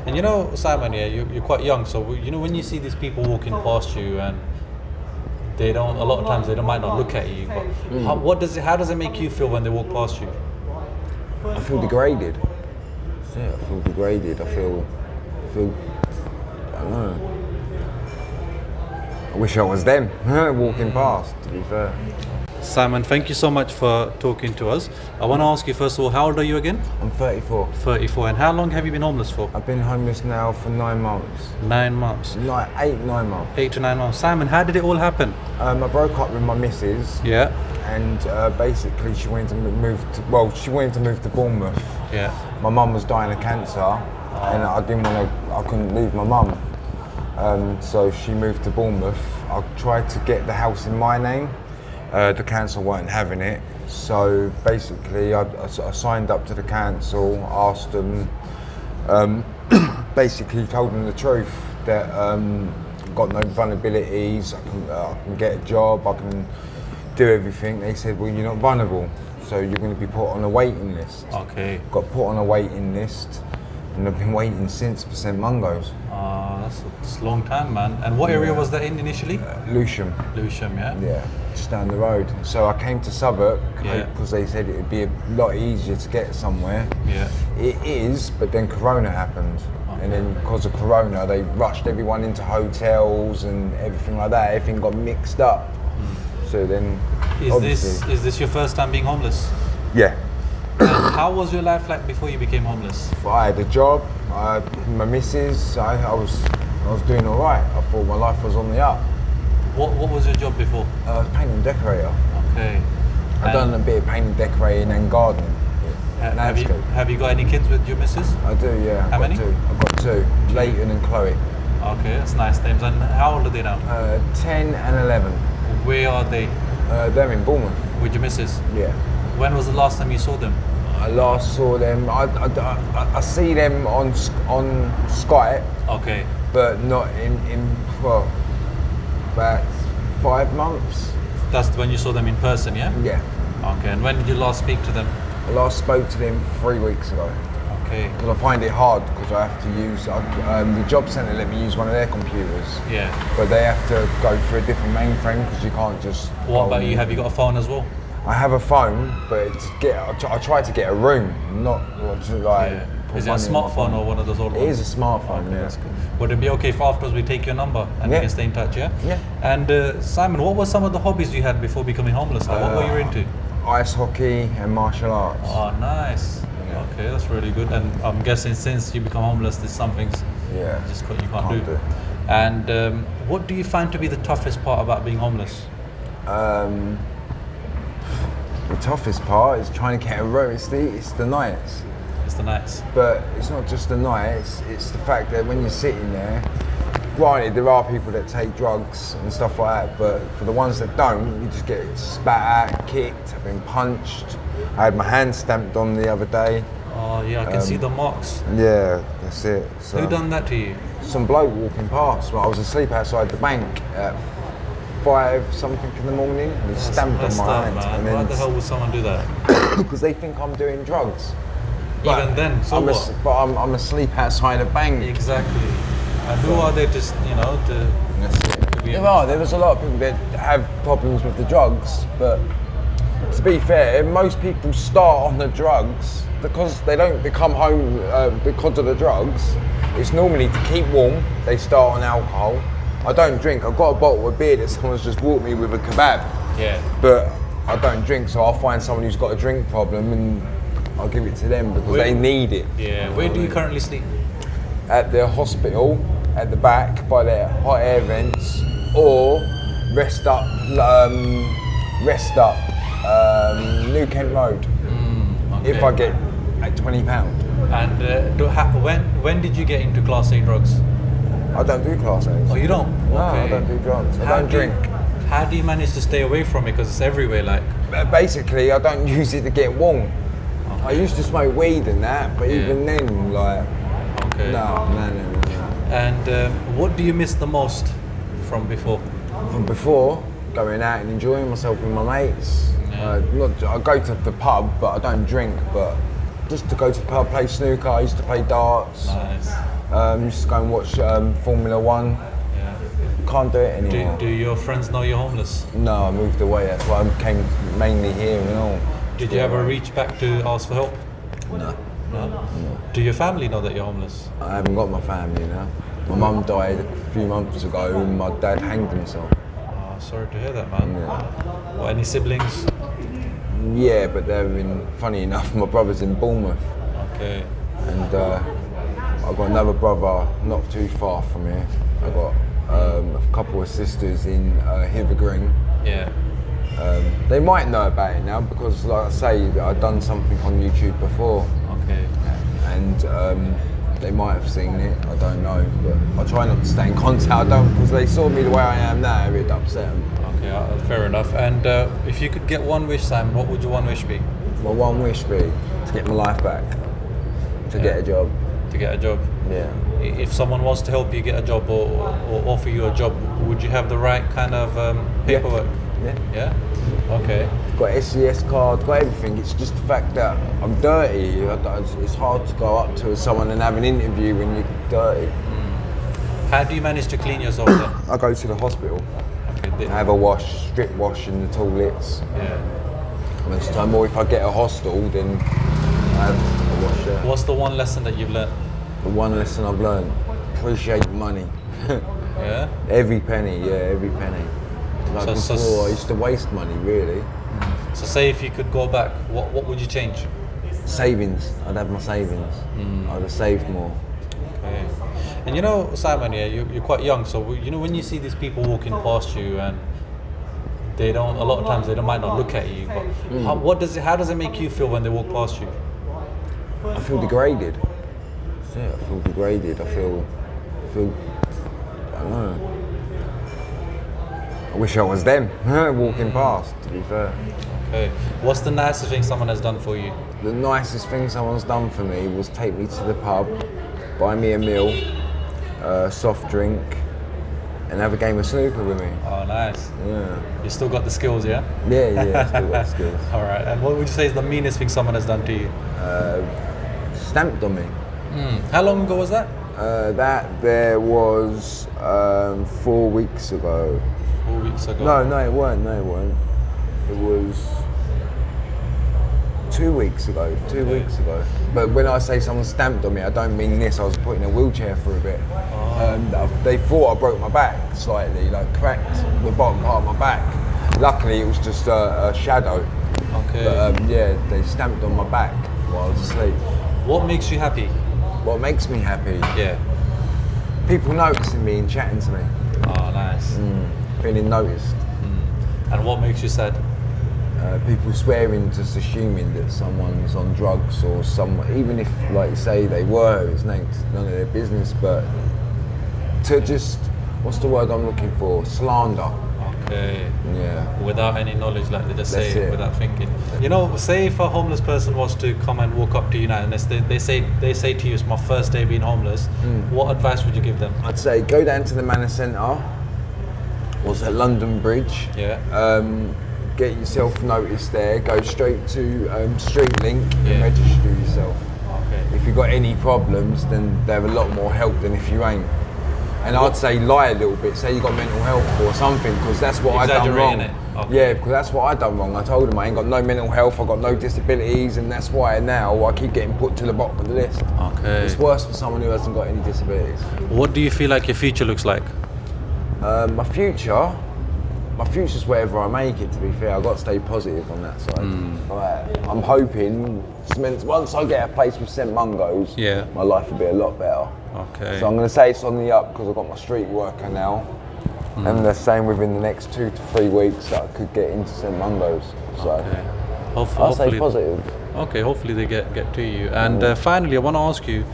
And you know, Simon, yeah, you're quite young, so you know when you see these people walking past you and they don't, a lot of times they don't, might not look at you, but how does it make you feel when they walk past you? I feel degraded. Yeah, I feel degraded. I feel, I don't know. I wish I was them walking past, to be fair. Simon, thank you so much for talking to us. I want to ask you first of all, how old are you again? I'm 34. 34. And how long have you been homeless for? I've been homeless now for 9 months. 9 months. Like 8-9 months. 8 to 9 months. Simon, how did it all happen? I broke up with my missus. Yeah. And basically she wanted to move to Bournemouth. Yeah. My mum was dying of cancer, and I couldn't leave my mum. So she moved to Bournemouth. I tried to get the house in my name. The council weren't having it. So basically I signed up to the council, asked them, basically told them the truth, that got no vulnerabilities, I can get a job, I can do everything. They said, well, you're not vulnerable, so you're going to be put on a waiting list. Okay. Got put on a waiting list, and I've been waiting since for St Mungos. That's a long time, man. And what area was that in initially? Lewisham. Lewisham, yeah? Yeah, just down the road. So I came to Southwark Yeah. because they said it would be a lot easier to get somewhere. Yeah. It is, but then Corona happened. And then because of Corona, they rushed everyone into hotels and everything like that. Everything got mixed up. So then, Is this your first time being homeless? yeah. And how was your life like before you became homeless? I had a job. My missus, I was doing all right. I thought my life was on the up. What was your job before? I was painting decorator. Okay. I've done a bit of painting decorating and gardening. Have you got any kids with your missus? I do, yeah. How many? I've got 2, Leighton and Chloe. Okay, that's nice names. And how old are they now? 10 and 11. Where are they? They're in Bournemouth. With your missus? Yeah. When was the last time you saw them? I last saw them. I see them on Skype, Okay. but not in about 5 months. That's when you saw them in person, yeah? Yeah. Okay. And when did you last speak to them? I last spoke to them 3 weeks ago. Okay. Because I find it hard because I have to use the job centre let me use one of their computers. Yeah. But they have to go through a different mainframe because you can't just. What about you? Have you got a phone as well? I have a phone, but I try to get a room, not to like. Yeah. put Is it a money in my smartphone phone. or one of those old ones? It is a smartphone. Okay, Yeah. that's good. Would it be okay if afterwards we take your number and we Yeah. can stay in touch, yeah? Yeah. And Simon, what were some of the hobbies you had before becoming homeless? Like, what were you into? Ice hockey and martial arts. Oh, nice. Yeah. Okay, that's really good. And I'm guessing since you become homeless, there's some things Yeah. you can't do. do. And what do you find to be the toughest part about being homeless? The toughest part is trying to get a room. It's the nights. It's the nights. But it's not just the nights, it's the fact that when you're sitting there, granted there are people that take drugs and stuff like that, but for the ones that don't, you just get spat at, kicked, I've been punched. I had my hand stamped on the other day. Oh yeah, I can see the marks. Yeah, that's it. So, Who done that to you? some bloke walking past. Well, I was asleep outside the bank at 5 something in the morning and he stamped on my hand. Man. And Why then the hell would someone do that? because they think I'm doing drugs. Even then, so what? But I'm asleep outside a bank. Exactly. And who are they just, to... There was a lot of people that have problems with the drugs, but to be fair, most people start on the drugs because they don't become home because of the drugs. It's normally to keep warm, they start on alcohol. I don't drink, I've got a bottle of beer that someone's just bought me with a kebab. Yeah. But I don't drink, so I'll find someone who's got a drink problem and I'll give it to them because they need it. Yeah. Where do you currently sleep? At the hospital, at the back by their hot air vents, or rest up, New Kent Road. Okay. If I get at £20. And when did you get into Class A drugs? I don't do Class A's. Oh, you don't? No, Okay. I don't do drugs. I don't drink. How do you manage to stay away from it? Because it's everywhere, like. Basically, I don't use it to get warm. Okay. I used to smoke weed and that, but Yeah. even then, like, Okay. no. And what do you miss the most from before? From before, going out and enjoying myself with my mates. Yeah. I go to the pub, but I don't drink. But just to go to the pub, play snooker. I used to play darts. Nice. Used to go and watch Formula One. Yeah. Can't do it anymore. Do your friends know you're homeless? No, I moved away. That's why I came mainly here and all. Did you ever reach back to ask for help? No. No? Do your family know that you're homeless? I haven't got my family now. My mum died a few months ago and my dad hanged himself. Oh, sorry to hear that, man. Yeah. What, any siblings? Yeah, but they're in, funny enough, my brother's in Bournemouth. Okay. And I've got another brother not too far from here. I've got a couple of sisters in Hither Yeah. They might know about it now because, like I say, I've done something on YouTube before. Okay. And they might have seen it, I don't know, but I try not to stay in contact. I don't, because they saw me the way I am now, it'd upset them. Okay, fair enough. And if you could get one wish, Simon, what would your one wish be? My one wish be to get my life back, to get a job. To get a job? Yeah. If someone was to help you get a job or offer you a job, would you have the right kind of paperwork? Yeah. Yeah? Okay. Got SCS card, got everything. It's just the fact that I'm dirty. It's hard to go up to someone and have an interview when you're dirty. How do you manage to clean yourself then? I go to the hospital. Okay, I have a wash, strip wash in the toilets. yeah. Most of the time, or if I get a hostel, then I have a wash there. What's the one lesson that you've learned? The one lesson I've learned: appreciate money. Yeah? Every penny, yeah, every penny. Like before, I used to waste money, really. So say if you could go back, what would you change? Savings. I'd have my savings. I'd have saved more. Okay. And you know, Simon, yeah, you're quite young, so you know when you see these people walking past you and they don't, a lot of times they might not look at you, but how does it make you feel when they walk past you? I feel degraded. Yeah, I feel degraded. I feel, I don't know. I wish I was them walking past, to be fair. Okay. What's the nicest thing someone has done for you? The nicest thing someone's done for me was take me to the pub, buy me a meal, soft drink, and have a game of snooker with me. Oh, nice. Yeah. You still got the skills, yeah? Yeah, still got skills. All right. And what would you say is the meanest thing someone has done to you? Stamped on me. How long ago was that? That there was 4 weeks ago. 4 weeks ago. No, it weren't. It was 2 weeks ago. 2 weeks ago. But when I say someone stamped on me, I don't mean this. I was put in a wheelchair for a bit. They thought I broke my back slightly, like cracked the bottom part of my back. Luckily, it was just a shadow. Okay. But yeah, they stamped on my back while I was asleep. What makes you happy? What makes me happy? Yeah. People noticing me and chatting to me. Oh, nice. Feeling noticed. And what makes you sad? People swearing, just assuming that someone's on drugs or even if, like you say, they were, it's none of their business, but to just, what's the word I'm looking for? Slander. Okay. Yeah. Without any knowledge, like they just That's say it it. without thinking. You know, say if a homeless person was to come and walk up to you now and they say to you, it's my first day being homeless, what advice would you give them? I'd say go down to the Manor Centre, what's at London Bridge. Yeah. Get yourself noticed there, go straight to Street Link Yeah. and register yourself. Okay. If you've got any problems, then they have a lot more help than if you ain't. And I'd say lie a little bit, say you got mental health or something, because that's what I done wrong. Exaggerating it. Okay. Yeah, because that's what I done wrong. I told them I ain't got no mental health, I got no disabilities, and that's why now I keep getting put to the bottom of the list. Okay. It's worse for someone who hasn't got any disabilities. What do you feel like your future looks like? My future's wherever I make it, to be fair. I've got to stay positive on that side. Like, I'm hoping, once I get a place with St Mungo's, Yeah. my life will be a lot better. Okay. So I'm going to say it's on the up because I've got my street worker now. And they're saying within the next 2 to 3 weeks that I could get into St Mungo's. So Okay. I'll Hopefully. stay positive. Okay, hopefully they get to you. And finally, I want to ask you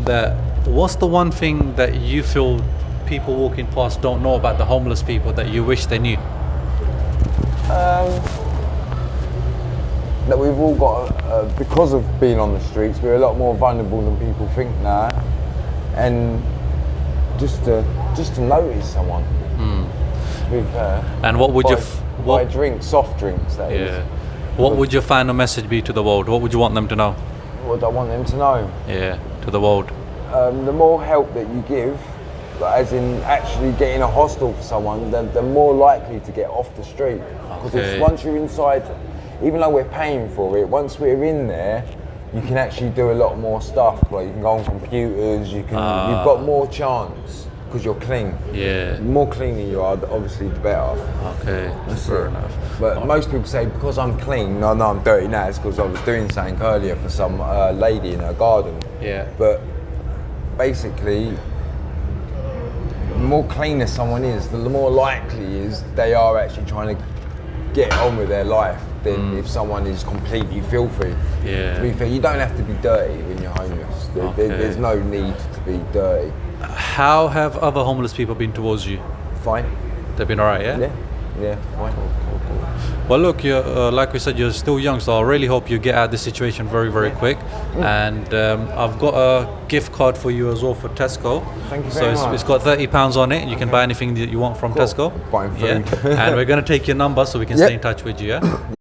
that what's the one thing that you feel people walking past don't know about the homeless people that you wish they knew? That we've all got, because of being on the streets, we're a lot more vulnerable than people think now. And just to notice someone. To be fair. And what would buy drinks, soft drinks, that is. Yeah. What would your final message be to the world? What would you want them to know? What do I want them to know? Yeah, to the world. the more help that you give, like, as in actually getting a hostel for someone, then they're more likely to get off the street. Because once you're inside, even though we're paying for it, once we're in there, you can actually do a lot more stuff. Like you can go on computers, you've got more chance because you're clean. Yeah. The more cleaner you are, obviously the better. Okay, that's fair enough. But most people say because I'm clean, no, I'm dirty now. It's because I was doing something earlier for some lady in her garden. Yeah. But basically, the more cleaner someone is, the more likely is they are actually trying to get on with their life than if someone is completely filthy. Yeah. To be fair, you don't have to be dirty when you're homeless. There's no need to be dirty. How have other homeless people been towards you? Fine. They've been alright, yeah? Yeah, fine. Cool. Well, look, you're, like we said, you're still young, so I really hope you get out of this situation very, very quick. And I've got a gift card for you as well for Tesco. Thank you very much. It's got £30 on it. You can buy anything that you want from Tesco. Buying food. Yeah. And we're going to take your number so we can stay in touch with you, yeah?